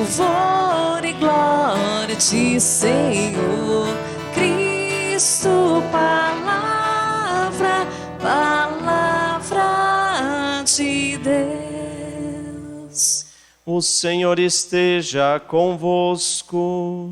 louvor e glória a ti, Senhor. Cristo, palavra de Deus. O Senhor esteja convosco.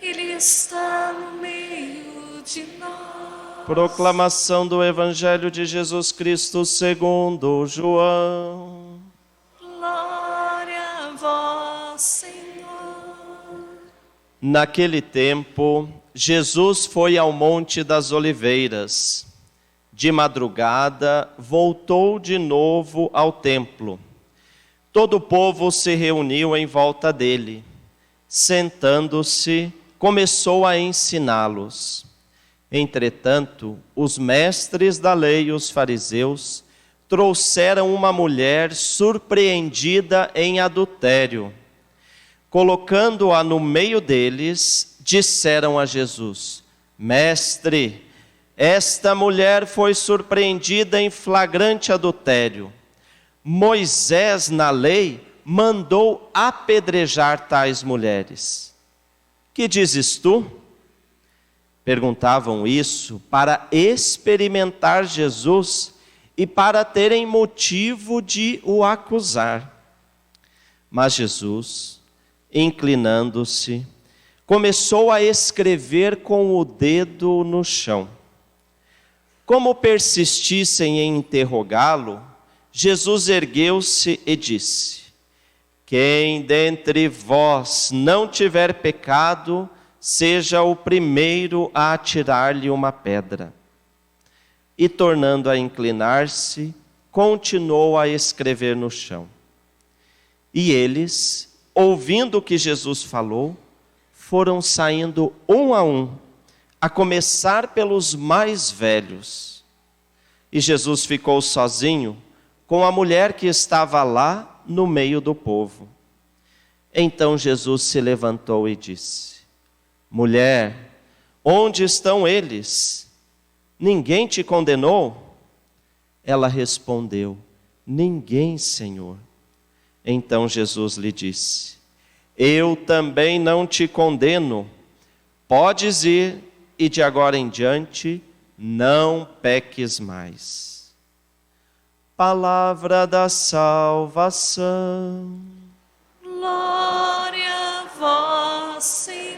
Ele está no meio de nós. Proclamação do Evangelho de Jesus Cristo segundo João. Glória a vós, Senhor. Naquele tempo, Jesus foi ao Monte das Oliveiras. De madrugada, voltou de novo ao templo. Todo o povo se reuniu em volta dele. Sentando-se, começou a ensiná-los. Entretanto, os mestres da lei e os fariseus trouxeram uma mulher surpreendida em adultério. Colocando-a no meio deles, disseram a Jesus: Mestre, esta mulher foi surpreendida em flagrante adultério. Moisés, na lei, mandou apedrejar tais mulheres. Que dizes tu? Perguntavam isso para experimentar Jesus e para terem motivo de o acusar. Mas Jesus, inclinando-se, começou a escrever com o dedo no chão. Como persistissem em interrogá-lo, Jesus ergueu-se e disse: Quem dentre vós não tiver pecado, seja o primeiro a atirar-lhe uma pedra. E tornando a inclinar-se, continuou a escrever no chão. E eles, ouvindo o que Jesus falou, foram saindo um, a começar pelos mais velhos. E Jesus ficou sozinho com a mulher que estava lá no meio do povo. Então Jesus se levantou e disse: Mulher, onde estão eles? Ninguém te condenou? Ela respondeu: Ninguém, Senhor. Então Jesus lhe disse: Eu também não te condeno. Podes ir e de agora em diante não peques mais. Palavra da salvação. Glória a vós, Senhor.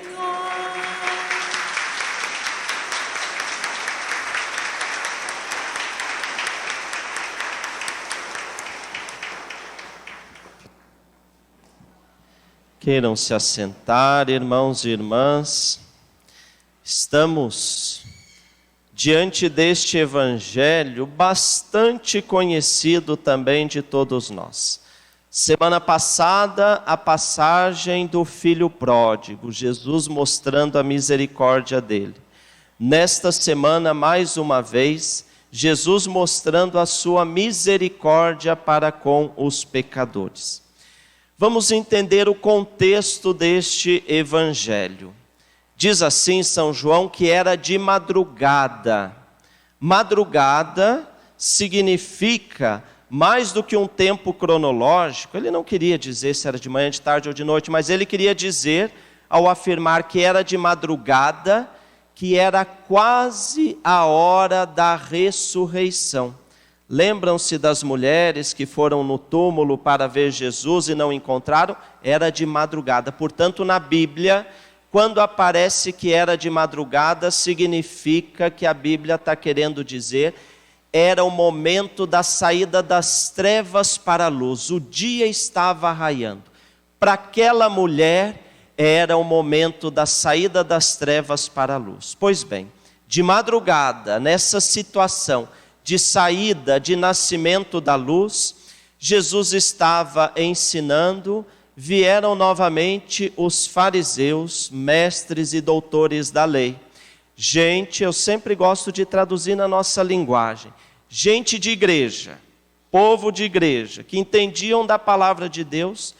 Queiram se assentar, irmãos e irmãs. Estamos diante deste evangelho bastante conhecido também de todos nós. Semana passada, a passagem do filho pródigo, Jesus mostrando a misericórdia dele. Nesta semana, mais uma vez, Jesus mostrando a sua misericórdia para com os pecadores. Vamos entender o contexto deste evangelho. Diz assim São João que era de madrugada. Madrugada significa mais do que um tempo cronológico. Ele não queria dizer se era de manhã, de tarde ou de noite, mas ele queria dizer, ao afirmar que era de madrugada, que era quase a hora da ressurreição. Lembram-se das mulheres que foram no túmulo para ver Jesus e não encontraram? Era de madrugada. Portanto, na Bíblia, quando aparece que era de madrugada, significa que a Bíblia está querendo dizer era o momento da saída das trevas para a luz. O dia estava raiando. Para aquela mulher, era o momento da saída das trevas para a luz. Pois bem, de madrugada, nessa situação de saída, de nascimento da luz, Jesus estava ensinando. Vieram novamente os fariseus, mestres e doutores da lei. Gente, eu sempre gosto de traduzir na nossa linguagem. Gente de igreja, povo de igreja, que entendiam da palavra de Deus,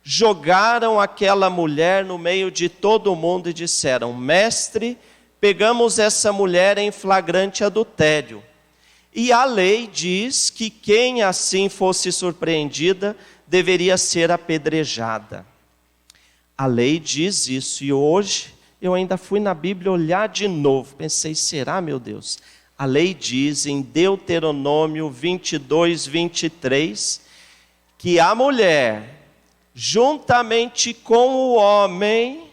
jogaram aquela mulher no meio de todo mundo e disseram: Mestre, pegamos essa mulher em flagrante adultério. E a lei diz que quem assim fosse surpreendida deveria ser apedrejada. A lei diz isso. E hoje eu ainda fui na Bíblia olhar de novo. Pensei, será, meu Deus? A lei diz em Deuteronômio 22, 23, que a mulher, juntamente com o homem,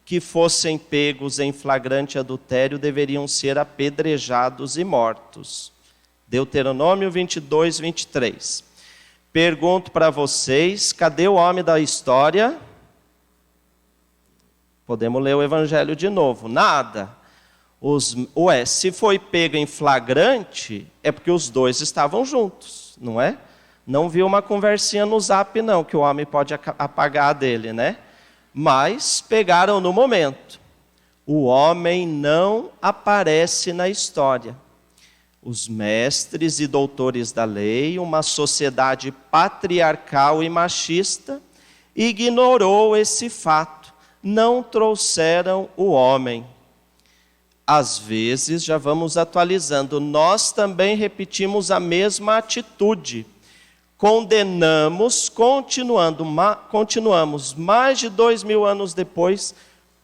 que fossem pegos em flagrante adultério, deveriam ser apedrejados e mortos. Deuteronômio 22, 23. Pergunto para vocês, cadê o homem da história? Podemos ler o evangelho de novo. Nada. Se foi pego em flagrante, é porque os dois estavam juntos, não é? Não viu uma conversinha no zap, não, que o homem pode apagar dele, né? Mas pegaram no momento. O homem não aparece na história. Os mestres e doutores da lei, uma sociedade patriarcal e machista, ignorou esse fato. Não trouxeram o homem. Às vezes, já vamos atualizando, nós também repetimos a mesma atitude. Condenamos, continuamos mais de 2000 anos depois,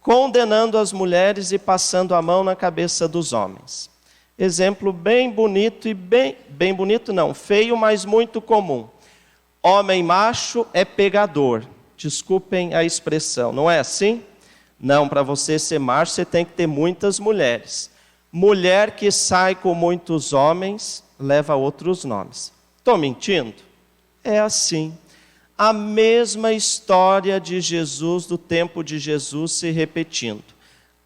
condenando as mulheres e passando a mão na cabeça dos homens. Exemplo bem bonito e bem bonito não, feio, mas muito comum. Homem macho é pegador. Desculpem a expressão, não é assim? Não, para você ser macho, você tem que ter muitas mulheres. Mulher que sai com muitos homens, leva outros nomes. Estou mentindo? É assim. A mesma história de Jesus, do tempo de Jesus, se repetindo.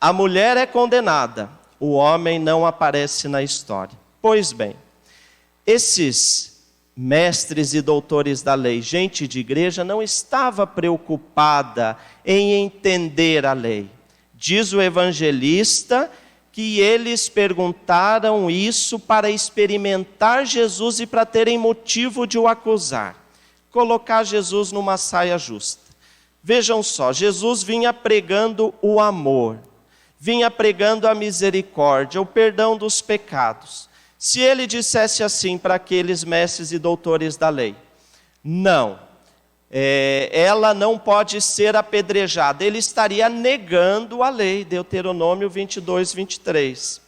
A mulher é condenada, o homem não aparece na história. Pois bem, esses mestres e doutores da lei, gente de igreja, não estava preocupada em entender a lei. Diz o evangelista que eles perguntaram isso para experimentar Jesus e para terem motivo de o acusar. Colocar Jesus numa saia justa. Vejam só, Jesus vinha pregando o amor, vinha pregando a misericórdia, o perdão dos pecados. Se ele dissesse assim para aqueles mestres e doutores da lei, não, ela não pode ser apedrejada, ele estaria negando a lei, Deuteronômio 22, 23.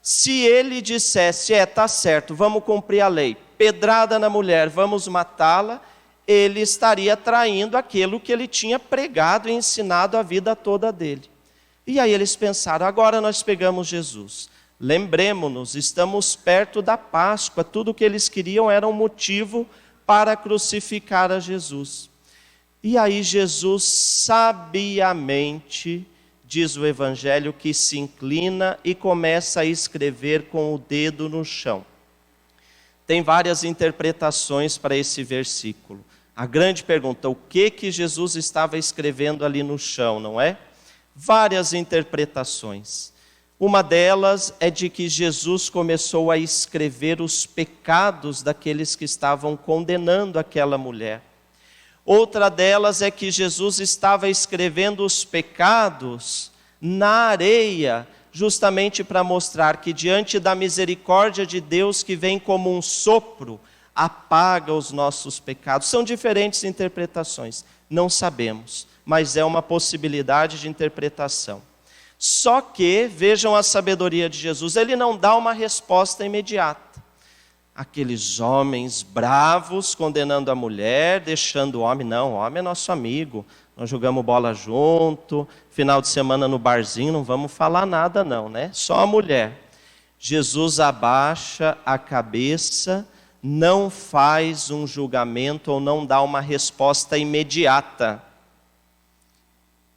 Se ele dissesse, tá certo, vamos cumprir a lei, pedrada na mulher, vamos matá-la, ele estaria traindo aquilo que ele tinha pregado e ensinado a vida toda dele. E aí eles pensaram, agora nós pegamos Jesus. Lembremos-nos, estamos perto da Páscoa, tudo o que eles queriam era um motivo para crucificar a Jesus. E aí Jesus sabiamente, diz o Evangelho, que se inclina e começa a escrever com o dedo no chão. Tem várias interpretações para esse versículo. A grande pergunta, o que Jesus estava escrevendo ali no chão, não é? Várias interpretações. Uma delas é de que Jesus começou a escrever os pecados daqueles que estavam condenando aquela mulher. Outra delas é que Jesus estava escrevendo os pecados na areia, justamente para mostrar que diante da misericórdia de Deus que vem como um sopro, apaga os nossos pecados. São diferentes interpretações, não sabemos, mas é uma possibilidade de interpretação. Só que, vejam a sabedoria de Jesus, ele não dá uma resposta imediata. Aqueles homens bravos condenando a mulher, deixando o homem, não, o homem é nosso amigo, nós jogamos bola junto, final de semana no barzinho, não vamos falar nada não, né? Só a mulher. Jesus abaixa a cabeça, não faz um julgamento ou não dá uma resposta imediata.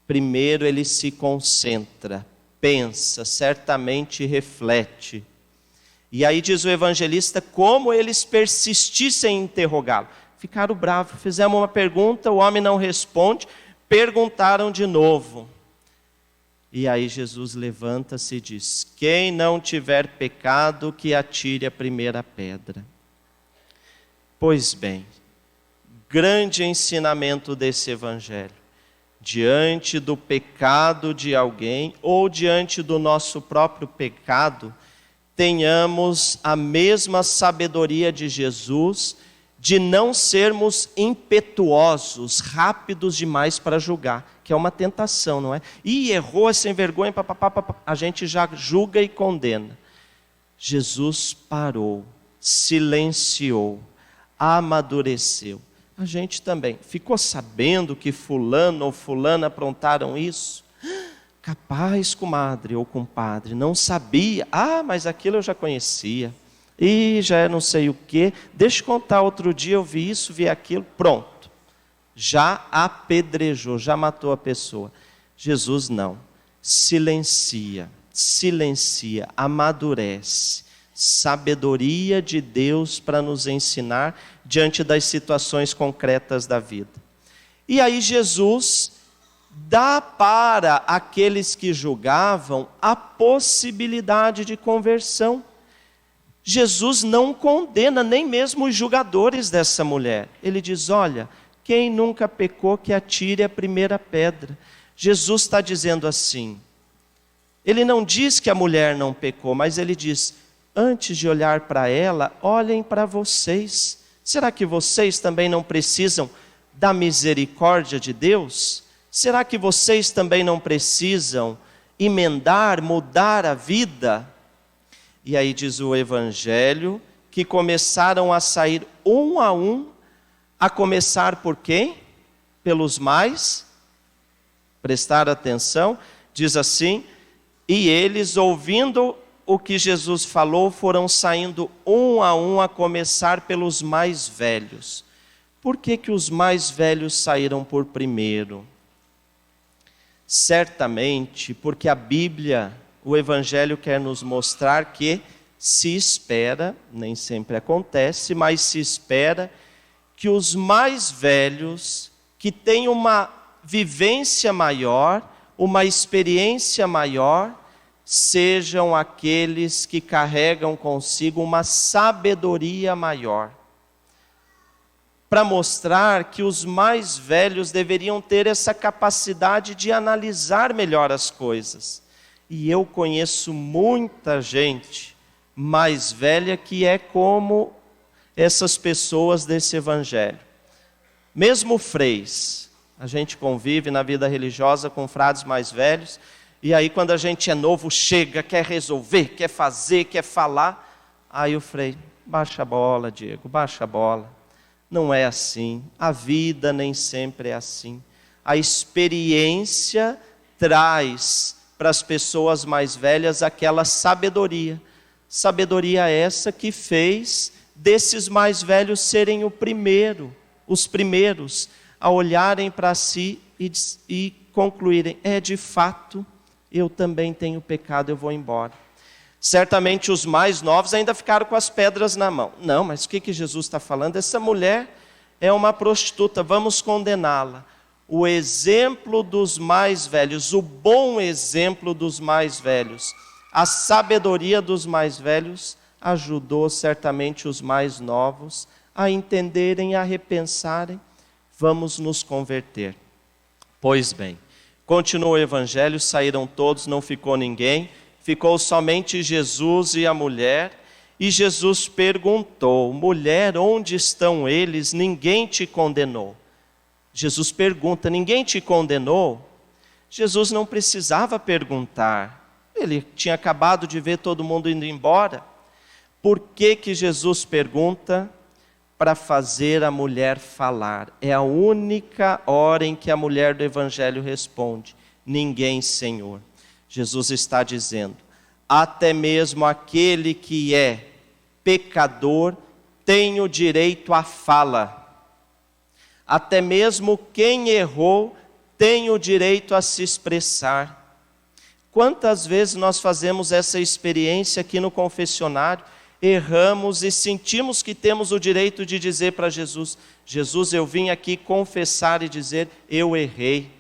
Primeiro ele se concentra, pensa, certamente reflete. E aí diz o evangelista como eles persistissem em interrogá-lo. Ficaram bravos, fizemos uma pergunta, o homem não responde, perguntaram de novo. E aí Jesus levanta-se e diz, quem não tiver pecado, que atire a primeira pedra. Pois bem, grande ensinamento desse evangelho. Diante do pecado de alguém ou diante do nosso próprio pecado, tenhamos a mesma sabedoria de Jesus de não sermos impetuosos, rápidos demais para julgar, que é uma tentação, não é? Ih, errou, é sem vergonha, papapá, a gente já julga e condena. Jesus parou, silenciou, amadureceu. A gente também ficou sabendo que fulano ou fulana aprontaram isso? Capaz, comadre ou compadre, não sabia. Ah, mas aquilo eu já conhecia. E já é não sei o quê. Deixa eu contar, outro dia eu vi isso, vi aquilo. Pronto. Já apedrejou, já matou a pessoa. Jesus não. Silencia, amadurece. Sabedoria de Deus para nos ensinar diante das situações concretas da vida. E aí Jesus dá para aqueles que julgavam a possibilidade de conversão. Jesus não condena nem mesmo os julgadores dessa mulher. Ele diz, olha, quem nunca pecou que atire a primeira pedra. Jesus está dizendo assim, ele não diz que a mulher não pecou, mas ele diz, antes de olhar para ela, olhem para vocês. Será que vocês também não precisam da misericórdia de Deus? Será que vocês também não precisam emendar, mudar a vida? E aí diz o Evangelho que começaram a sair um, a começar por quem? Pelos mais. Prestar atenção, diz assim, e eles ouvindo o que Jesus falou, foram saindo um, a começar pelos mais velhos. Por que que os mais velhos saíram por primeiro? Certamente porque a Bíblia, o Evangelho quer nos mostrar que se espera, nem sempre acontece, mas se espera que os mais velhos, que têm uma vivência maior, uma experiência maior, sejam aqueles que carregam consigo uma sabedoria maior. Para mostrar que os mais velhos deveriam ter essa capacidade de analisar melhor as coisas. E eu conheço muita gente mais velha que é como essas pessoas desse Evangelho. Mesmo freis, a gente convive na vida religiosa com frades mais velhos, e aí quando a gente é novo, chega, quer resolver, quer fazer, quer falar, aí o frei, baixa a bola, Diego, baixa a bola. Não é assim, a vida nem sempre é assim. A experiência traz para as pessoas mais velhas aquela sabedoria. Sabedoria essa que fez desses mais velhos serem os primeiros a olharem para si e concluírem, de fato, eu também tenho pecado, eu vou embora. Certamente os mais novos ainda ficaram com as pedras na mão. Não, mas o que Jesus está falando? Essa mulher é uma prostituta, vamos condená-la. O exemplo dos mais velhos, o bom exemplo dos mais velhos, a sabedoria dos mais velhos ajudou certamente os mais novos a entenderem, a repensarem, vamos nos converter. Pois bem, continuou o Evangelho, saíram todos, não ficou ninguém, ficou somente Jesus e a mulher, e Jesus perguntou, mulher, onde estão eles? Ninguém te condenou. Jesus pergunta, ninguém te condenou? Jesus não precisava perguntar, ele tinha acabado de ver todo mundo indo embora. Por que que Jesus pergunta? Para fazer a mulher falar. É a única hora em que a mulher do Evangelho responde, ninguém, Senhor. Jesus está dizendo, até mesmo aquele que é pecador tem o direito à fala. Até mesmo quem errou tem o direito a se expressar. Quantas vezes nós fazemos essa experiência aqui no confessionário, erramos e sentimos que temos o direito de dizer para Jesus, Jesus, eu vim aqui confessar e dizer, eu errei.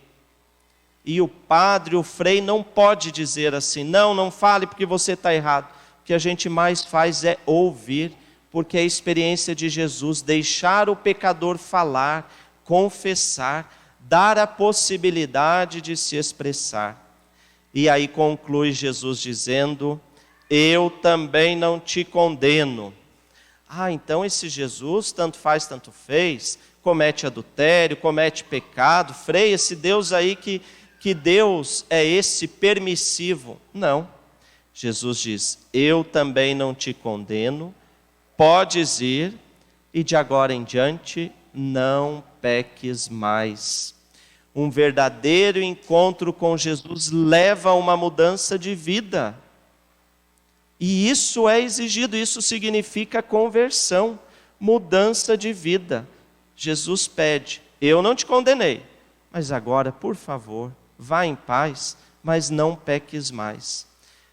E o padre, o frei não pode dizer assim, não fale porque você está errado. O que a gente mais faz é ouvir, porque é a experiência de Jesus, deixar o pecador falar, confessar, dar a possibilidade de se expressar. E aí conclui Jesus dizendo, eu também não te condeno. Então esse Jesus, tanto faz, tanto fez, comete adultério, comete pecado, Frei, esse Deus aí que Deus é esse permissivo. Não. Jesus diz, eu também não te condeno, podes ir e de agora em diante não peques mais. Um verdadeiro encontro com Jesus leva a uma mudança de vida. E isso é exigido, isso significa conversão, mudança de vida. Jesus pede, eu não te condenei, mas agora, por favor, vá em paz, mas não peques mais.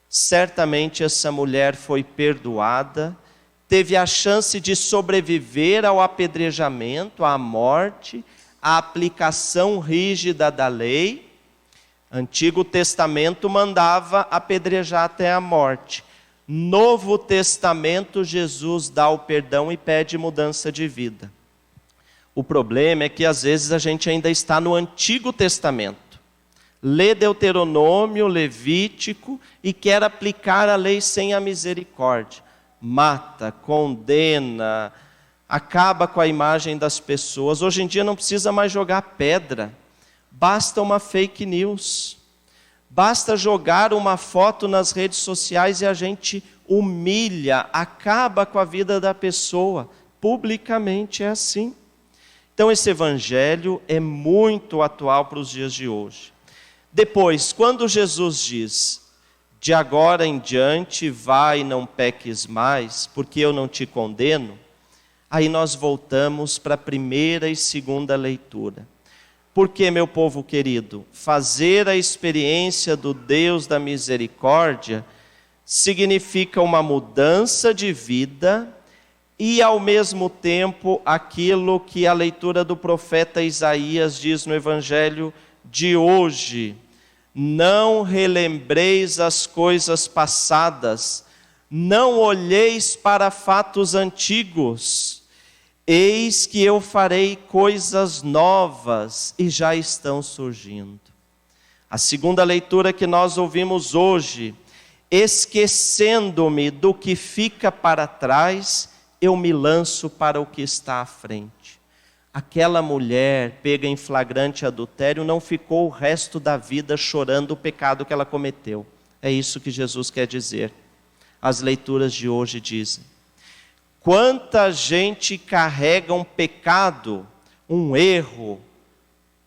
Certamente essa mulher foi perdoada, teve a chance de sobreviver ao apedrejamento, à morte, à aplicação rígida da lei. Antigo Testamento mandava apedrejar até a morte. Novo Testamento, Jesus dá o perdão e pede mudança de vida. O problema é que às vezes a gente ainda está no Antigo Testamento. Lê Deuteronômio, Levítico e quer aplicar a lei sem a misericórdia. Mata, condena, acaba com a imagem das pessoas. Hoje em dia não precisa mais jogar pedra, basta uma fake news. Basta jogar uma foto nas redes sociais e a gente humilha, acaba com a vida da pessoa. Publicamente é assim. Então esse evangelho é muito atual para os dias de hoje. Depois, quando Jesus diz, de agora em diante vai e não peques mais, porque eu não te condeno, aí nós voltamos para a primeira e segunda leitura. Porque, meu povo querido, fazer a experiência do Deus da misericórdia significa uma mudança de vida e, ao mesmo tempo, aquilo que a leitura do profeta Isaías diz no Evangelho de hoje: não relembreis as coisas passadas, não olheis para fatos antigos. Eis que eu farei coisas novas e já estão surgindo. A segunda leitura que nós ouvimos hoje, esquecendo-me do que fica para trás, eu me lanço para o que está à frente. Aquela mulher pega em flagrante adultério não ficou o resto da vida chorando o pecado que ela cometeu. É isso que Jesus quer dizer. As leituras de hoje dizem. Quanta gente carrega um pecado, um erro,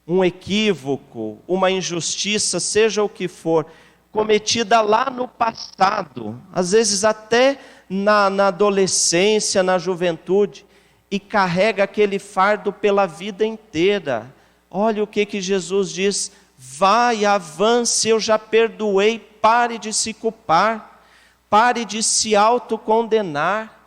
um equívoco, uma injustiça, seja o que for, cometida lá no passado, às vezes até na adolescência, na juventude, e carrega aquele fardo pela vida inteira. Olha o que Jesus diz: vai, avance, eu já perdoei, pare de se culpar, pare de se autocondenar.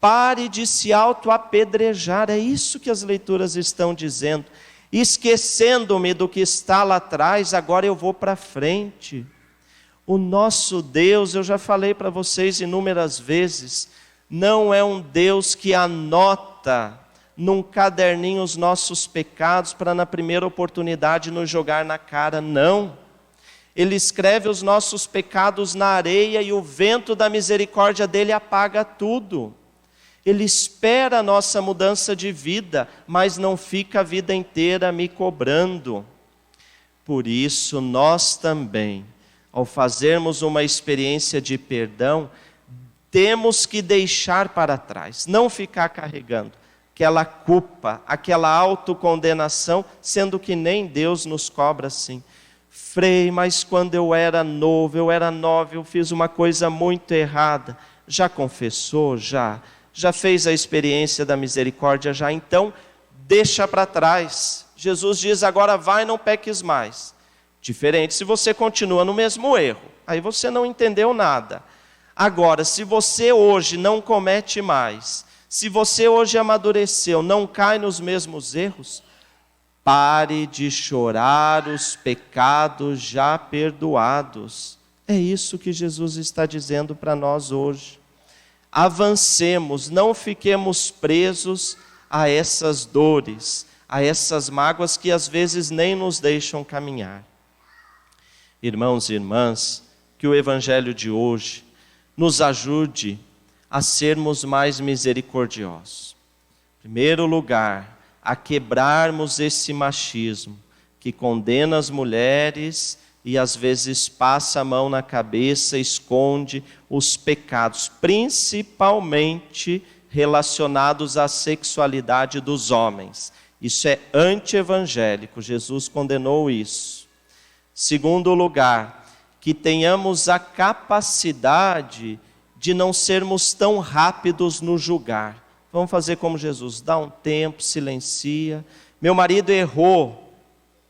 Pare de se auto-apedrejar. É isso que as leituras estão dizendo. Esquecendo-me do que está lá atrás, agora eu vou para frente. O nosso Deus, eu já falei para vocês inúmeras vezes, não é um Deus que anota num caderninho os nossos pecados para na primeira oportunidade nos jogar na cara, não. Ele escreve os nossos pecados na areia e o vento da misericórdia dele apaga tudo. Ele espera a nossa mudança de vida, mas não fica a vida inteira me cobrando. Por isso, nós também, ao fazermos uma experiência de perdão, temos que deixar para trás, não ficar carregando aquela culpa, aquela autocondenação, sendo que nem Deus nos cobra assim. Frei, mas quando eu era novo, eu era nova, eu fiz uma coisa muito errada. Já confessou? Já fez a experiência da misericórdia? Já? Então, deixa para trás. Jesus diz, agora vai, não peques mais. Diferente se você continua no mesmo erro. Aí você não entendeu nada. Agora, se você hoje não comete mais, se você hoje amadureceu, não cai nos mesmos erros, pare de chorar os pecados já perdoados. É isso que Jesus está dizendo para nós hoje. Avancemos, não fiquemos presos a essas dores, a essas mágoas que às vezes nem nos deixam caminhar. Irmãos e irmãs, que o Evangelho de hoje nos ajude a sermos mais misericordiosos. Em primeiro lugar, a quebrarmos esse machismo que condena as mulheres e às vezes passa a mão na cabeça, esconde os pecados, principalmente relacionados à sexualidade dos homens. Isso é anti-evangélico, Jesus condenou isso. Segundo lugar, que tenhamos a capacidade de não sermos tão rápidos no julgar. Vamos fazer como Jesus, dá um tempo, silencia. Meu marido errou,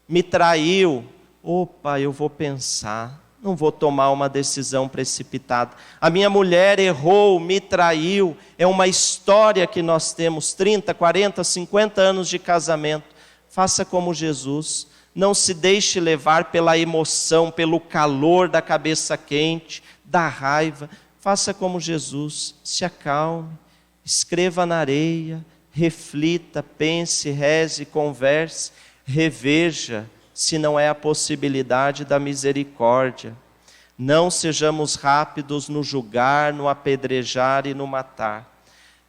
me traiu. Opa, eu vou pensar, não vou tomar uma decisão precipitada. A minha mulher errou, me traiu. É uma história que nós temos, 30, 40, 50 anos de casamento. Faça como Jesus. Não se deixe levar pela emoção, pelo calor da cabeça quente, da raiva. Faça como Jesus, se acalme, escreva na areia, reflita, pense, reze, converse, reveja se não é a possibilidade da misericórdia. Não sejamos rápidos no julgar, no apedrejar e no matar.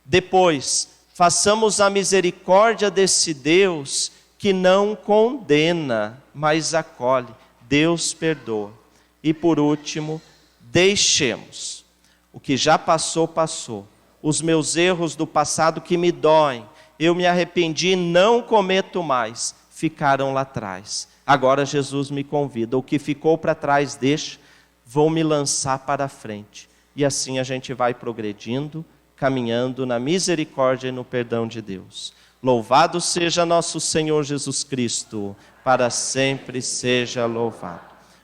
Depois, façamos a misericórdia desse Deus que não condena, mas acolhe. Deus perdoa. E por último, deixemos. O que já passou, passou. Os meus erros do passado que me doem, eu me arrependi, não cometo mais, ficaram lá atrás. Agora Jesus me convida, o que ficou para trás deixa, vou me lançar para a frente. E assim a gente vai progredindo, caminhando na misericórdia e no perdão de Deus. Louvado seja nosso Senhor Jesus Cristo, para sempre seja louvado.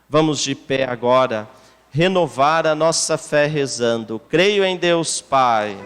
Vamos de pé agora, renovar a nossa fé rezando. Creio em Deus Pai,